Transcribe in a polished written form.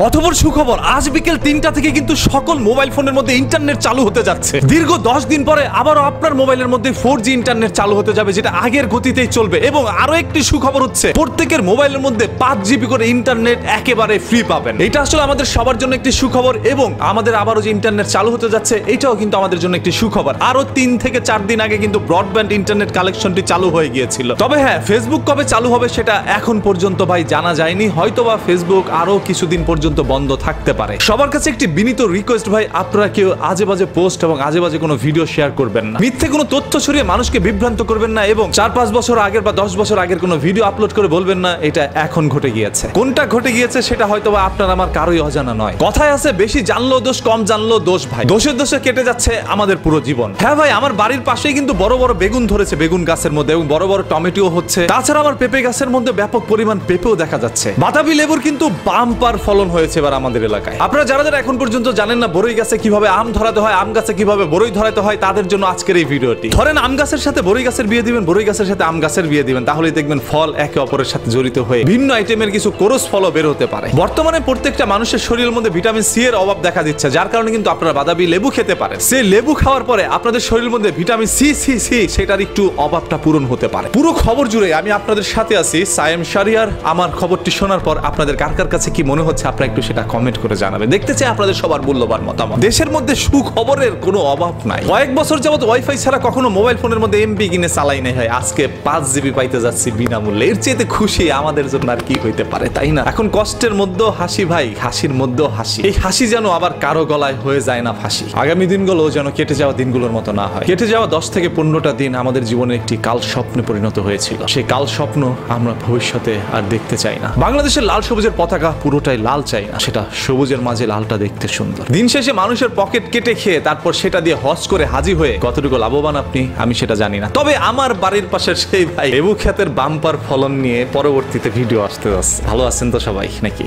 অথবা সুখবর, আজ বিকেল 3টা থেকে কিন্তু সকল মোবাইল ফোনের মধ্যে ইন্টারনেট চালু হতে যাচ্ছে। দীর্ঘ 10 দিন পরে আবারও আপনার মোবাইলের মধ্যে 4G ইন্টারনেট চালু হতে যাবে, যেটা আগের গতিতেই চলবে। এবং আরো একটি সুখবর হচ্ছে, প্রত্যেকের মোবাইলের মধ্যে 5GB করে ইন্টারনেট একেবারে ফ্রি পাবেন। এটা আসলে আমাদের সবার জন্য একটি সুখবর, এবং আমাদের আবারও যে ইন্টারনেট চালু হতে যাচ্ছে এটাও কিন্তু আমাদের জন্য একটি সুখবর। আরো 3 থেকে 4 দিন আগে কিন্তু ব্রডব্যান্ড ইন্টারনেট কালেকশনটি চালু হয়ে গিয়েছিল। তবে হ্যাঁ, ফেসবুক কবে চালু হবে সেটা এখন পর্যন্ত ভাই জানা যায়নি। হয়তোবা ফেসবুক আরো কিছুদিন পর্যন্ত বন্ধ থাকতে পারে। সবার কাছে একটি বিনীত রিকোয়েস্ট ভাই, আপনারা কেউ আজে বাজে পোস্ট এবং আজে বাজে কোনো ভিডিও শেয়ার করবেন না, মিথ্যে কোনো তথ্য ছড়িয়ে মানুষকে বিভ্রান্ত করবেন না, এবং 4-5 বছর আগের বা 10 বছর আগের কোনো ভিডিও আপলোড করে বলবেন না এটা এখন ঘটে গিয়েছে। কোনটা ঘটে গিয়েছে সেটা হয়তোবা আপনার আমার কারোই অজানা নয়। কথায় আছে, বেশি জানলো দোষ, কম জানলো দোষ। ভাই দোষে দোষে কেটে যাচ্ছে আমাদের পুরো জীবন। হ্যাঁ ভাই, আমার বাড়ির পাশেই কিন্তু বড় বড় বেগুন ধরেছে বেগুন গাছের মধ্যে, এবং বড় বড় টমেটো হচ্ছে। তাছাড়া আমার পেঁপে গাছের মধ্যে ব্যাপক পরিমাণ পেঁপেও দেখা যাচ্ছে। বাতাবি লেবুর কিন্তু বাম্পার ফলন হয়েছে এবার আমাদের এলাকায়। আপনারা যারা যারা এখন পর্যন্ত জানেন না বরই গাছে কিভাবে আম ধরাতে হয়, আম গাছে কিভাবে বরই ধরাতে হয়, তাদের জন্য আজকের এই ভিডিওটি। ধরেন আম গাছের সাথে বরই গাছের বিয়ে দিবেন, বরই গাছের সাথে আম গাছের বিয়ে দিবেন, তাহলেই দেখবেন ফল একে অপরের সাথে জড়িত হয়ে ভিন্ন আইটেমের কিছু কোরস ফলও বের হতে পারে। বর্তমানে প্রত্যেকটা মানুষের শরীরের মধ্যে ভিটামিন সি এর অভাব দেখা দিচ্ছে, যার কারণে কিন্তু আপনারা বাতাবি লেবু খেতে পারেন। সেই লেবু খাওয়ার পরে আপনাদের শরীরের মধ্যে ভিটামিন সি সেটার একটু অভাবটা পূরণ হতে পারে। পুরো খবর জুড়ে আমি আপনাদের সাথে আছি, সায়েম শাহরিয়ার। আমার খবরটি শোনার পর আপনাদের কার কার কাছে কি মনে হচ্ছে আপনারা একটু সেটা কমেন্ট করে জানাবেন। দেখতে চাই আপনাদের সবার মূল্যবান মতামত। দেশের মধ্যে সুখবরের কোনো অভাব নাই। কয়েক বছর যাবত ওয়াইফাই ছাড়া কখনো মোবাইল ফোনের মধ্যে এমবি কিনে চালাই নাই হয়, আজকে 5GB পাইতে যাচ্ছি বিনামূল্যে। এর চেয়ে খুশি আমাদের জন্য আর কি হইতে পারে, তাই না? এখন কষ্টের মধ্যেও হাসি ভাই, হাসির মধ্যেও হাসি। এই হাসি যেন আবার কারো গলায় হয়ে যায় না ফাঁসি। আগামী দিনগুলো যেন কেটে যাওয়া দিনগুলোর মতো না হয়। কেটে যাওয়া 10 থেকে 15টা দিন আমাদের জীবনে একটি কাল স্বপ্নে পরিণত হয়েছিল। সেই কাল স্বপ্ন আমরা ভবিষ্যতে আর দেখতে চাই না। বাংলাদেশের লাল সবুজের পতাকা পুরোটাই লাল চাই না, সেটা সবুজের মাঝে লালটা দেখতে সুন্দর। দিন শেষে মানুষের পকেট কেটে খেয়ে তারপর সেটা দিয়ে হজ করে হাজি হয়ে কতটুকু লাভবান আপনি আমি সেটা জানি না। তবে আমার বাড়ির পাশের সেই ভাই লেবু ক্ষেতের বাম্পার ফলন নিয়ে পরবর্তীতে ভিডিও আসতে যাচ্ছে। ভালো আছেন তো সবাই নাকি?